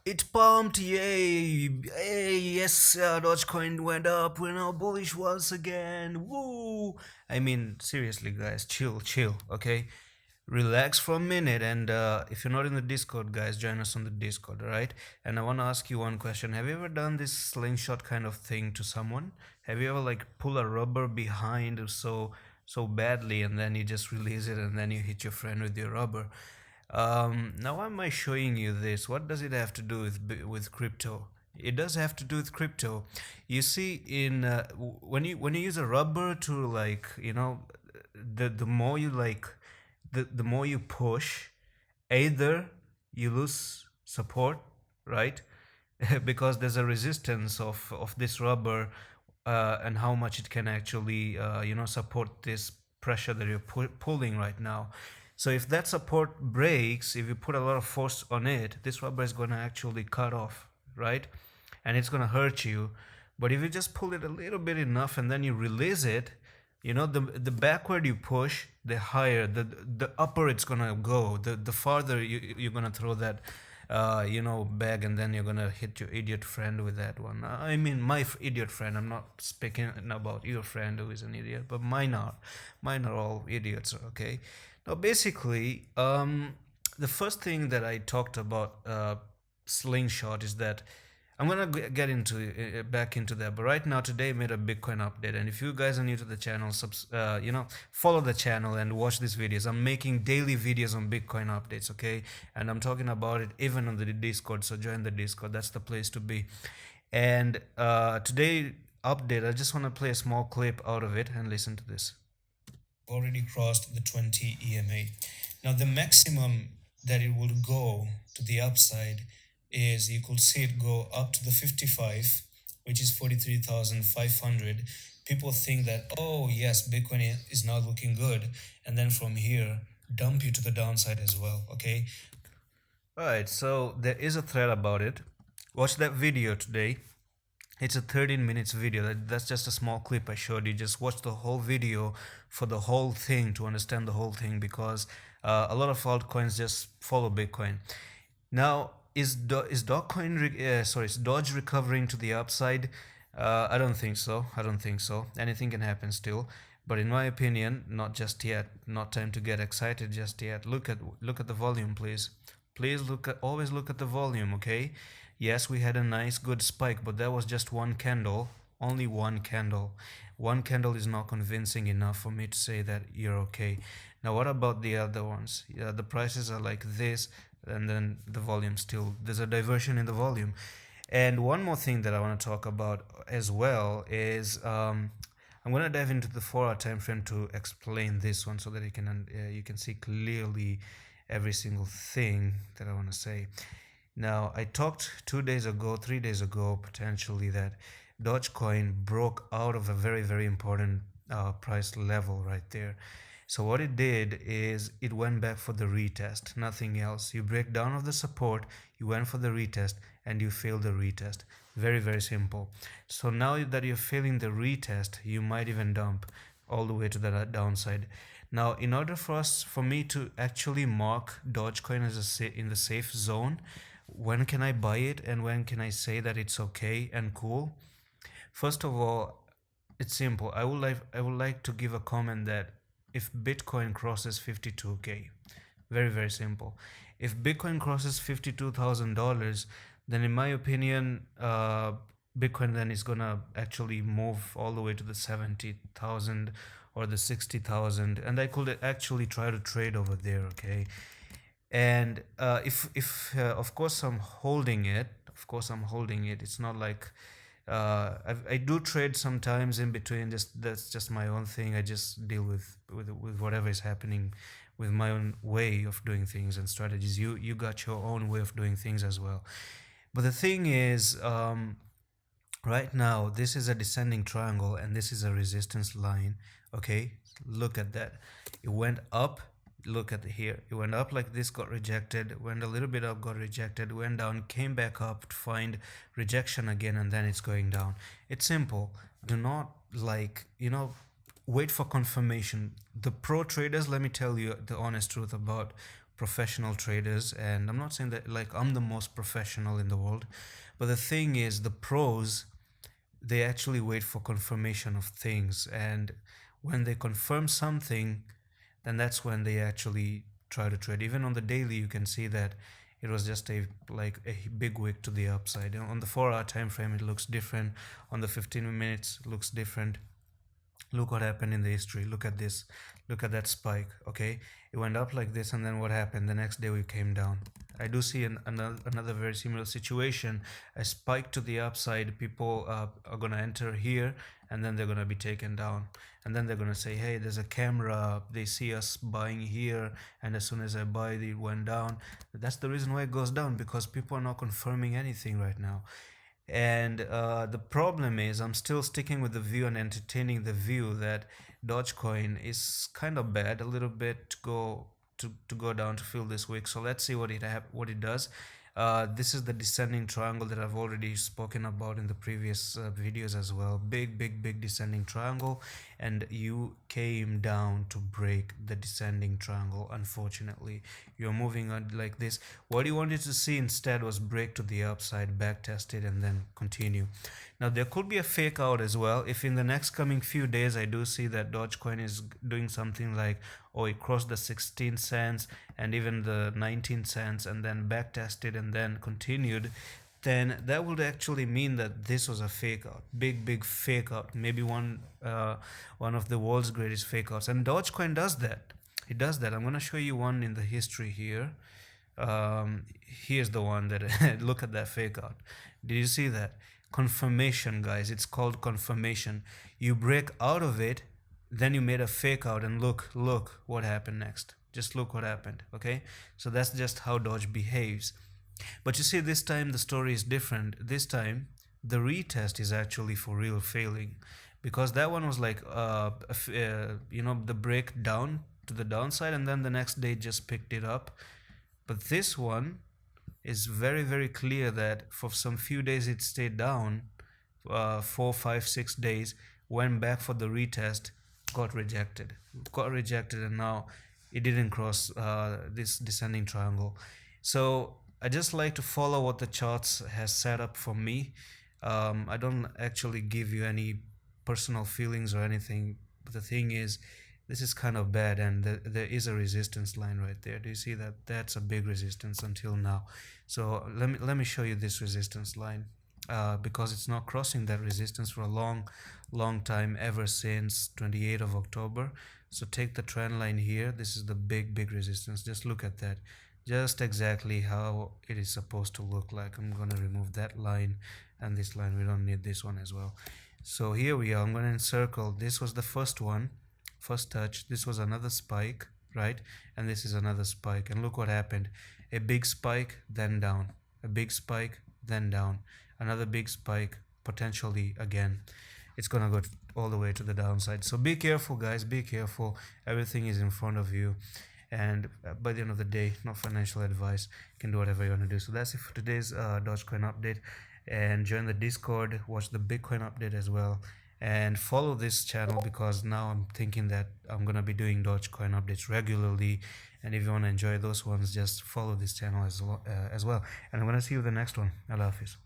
It pumped, yay! Hey, yes, Dogecoin went up. We're now bullish once again. Woo! I mean, seriously, guys, chill, chill, okay? Relax for a minute, and if you're not in the Discord, guys, join us on the Discord, alright? And I want to ask you one question. Have you ever done this slingshot kind of thing to someone? Have you ever like pull a rubber behind so badly, and then you just release it, and then you hit your friend with your rubber? Now why am I showing you this? What does it have to do with crypto? It does have to do with crypto. You see, in when you use a rubber to like the more you like the more you push, either you lose support, right? Because there's a resistance of this rubber, and how much it can actually support this pressure that you're pulling right now. So if that support breaks, if you put a lot of force on it, this rubber is going to actually cut off, right? And it's going to hurt you. But if you just pull it a little bit enough and then you release it, the backward you push, the higher the upper it's gonna go. The farther you're gonna throw that bag, and then you're gonna hit your idiot friend with that one. I mean, my idiot friend. I'm not speaking about your friend who is an idiot, but mine are all idiots. Okay. Now, basically, the first thing that I talked about Slingshot is that I'm gonna get into back into that, but right now today I made a Bitcoin update, and if you guys are new to the channel, follow the channel and watch these videos. I'm making daily videos on Bitcoin updates, okay? And I'm talking about it even on the Discord, so join the Discord. That's the place to be. And today update, I just want to play a small clip out of it and listen to this. Already crossed the 20 EMA. Now the maximum that it will go to the upside is, you could see it go up to the 55, which is 43,500. People think that, oh yes, Bitcoin is not looking good, and then from here dump you to the downside as well. Okay, all right, so there is a thread about it. Watch that video today. It's a 13 minutes video. That's just a small clip I showed you. Just watch the whole video for the whole thing to understand the whole thing, because a lot of altcoins just follow Bitcoin. Now, is Doge recovering to the upside? I don't think so. I don't think so. Anything can happen still, but in my opinion, not just yet. Not time to get excited just yet. Look at the volume, please. Please always look at the volume, okay? Yes, we had a nice good spike, but that was just one candle, only one candle. One candle is not convincing enough for me to say that you're okay. Now, what about the other ones? Yeah, the prices are like this, and then the volume still, there's a diversion in the volume. And one more thing that I want to talk about as well is I'm going to dive into the 4-hour time frame to explain this one, so that you can see clearly every single thing that I want to say. Now, I talked 2 days ago, 3 days ago, potentially, that Dogecoin broke out of a very, very important price level right there. So what it did is it went back for the retest, nothing else. You break down of the support, you went for the retest, and you failed the retest. Very, very simple. So now that you're failing the retest, you might even dump all the way to the downside. Now, in order for me to actually mark Dogecoin as in the safe zone, when can I buy it and when can I say that it's okay and cool? First of all, it's simple. I would like to give a comment that if Bitcoin crosses 52K, very, very simple. If Bitcoin crosses $52,000, then in my opinion, Bitcoin then is gonna actually move all the way to the 70,000 or the 60,000, and I could actually try to trade over there. Okay, and if of course I'm holding it. Of course I'm holding it. It's not like I do trade sometimes in between. That's just my own thing. I just deal with whatever is happening with my own way of doing things and strategies. You got your own way of doing things as well. But the thing is, right now this is a descending triangle and this is a resistance line. Okay, look at that. It went up. Look at here. It went up like this, got rejected, went a little bit up, got rejected, went down, came back up to find rejection again, and then it's going down. It's simple. Do not wait for confirmation. The pro traders, let me tell you the honest truth about professional traders, and I'm not saying that like I'm the most professional in the world, but the thing is, the pros, they actually wait for confirmation of things, and when they confirm something, then that's when they actually try to trade. Even on the daily, you can see that it was just a like a big wick to the upside. On the 4-hour time frame, it looks different. On the 15 minutes, it looks different. Look what happened in the history. Look at this. Look at that spike. Okay, it went up like this, and then what happened? The next day we came down. I do see another very similar situation. A spike to the upside. People are gonna enter here, and then they're gonna be taken down. And then they're gonna say, "Hey, there's a camera. They see us buying here, and as soon as I buy, it went down." That's the reason why it goes down, because people are not confirming anything right now. And the problem is, I'm still sticking with the view and entertaining the view that Dogecoin is kind of bad a little bit to go down to fill this wick. So let's see what it does. This is the descending triangle that I've already spoken about in the previous videos as well. Big descending triangle, and you came down to break the descending triangle. Unfortunately, you're moving on like this. What you wanted to see instead was break to the upside, back test it, and then continue. Now there could be a fake out as well. If in the next coming few days I do see that Dogecoin is doing something like, oh, it crossed the 16 cents and even the 19 cents and then back tested and then continued, then that would actually mean that this was a fake out, big fake out, maybe one of the world's greatest fake outs. And Dogecoin does that. It does that. I'm going to show you one in the history here. Here's the one that look at that fake out. Did you see that? Confirmation, guys. It's called confirmation. You break out of it, then you made a fake out, and look what happened next. Just look what happened. Okay, so that's just how Doge behaves. But you see, this time the story is different. This time the retest is actually for real failing, because that one was like the break down to the downside, and then the next day just picked it up. But this one is very clear that for some few days it stayed down, 4, 5, 6 days, went back for the retest, got rejected, and now it didn't cross this descending triangle. So I just like to follow what the charts has set up for me. I don't actually give you any personal feelings or anything, but the thing is, this is kind of bad, and there is a resistance line right there. Do you see that? That's a big resistance until now. So let me show you this resistance line, because it's not crossing that resistance for a long time, ever since 28th of October. So take the trend line here. This is the big resistance. Just look at that, just exactly how it is supposed to look like. I'm gonna remove that line and this line. We don't need this one as well. So here we are. I'm gonna encircle. This was the first one, first touch. This was another spike, right? And this is another spike, and look what happened. A big spike, then down, a big spike, then down, another big spike, potentially again. It's gonna go all the way to the downside. So be careful, guys, be careful. Everything is in front of you, and by the end of the day, no financial advice. You can do whatever you want to do. So that's it for today's Dogecoin update. And join the Discord, watch the Bitcoin update as well, and follow this channel, because now I'm thinking that I'm gonna be doing Dogecoin updates regularly. And if you want to enjoy those ones, just follow this channel as well. And I'm gonna see you in the next one. Allah Hafiz.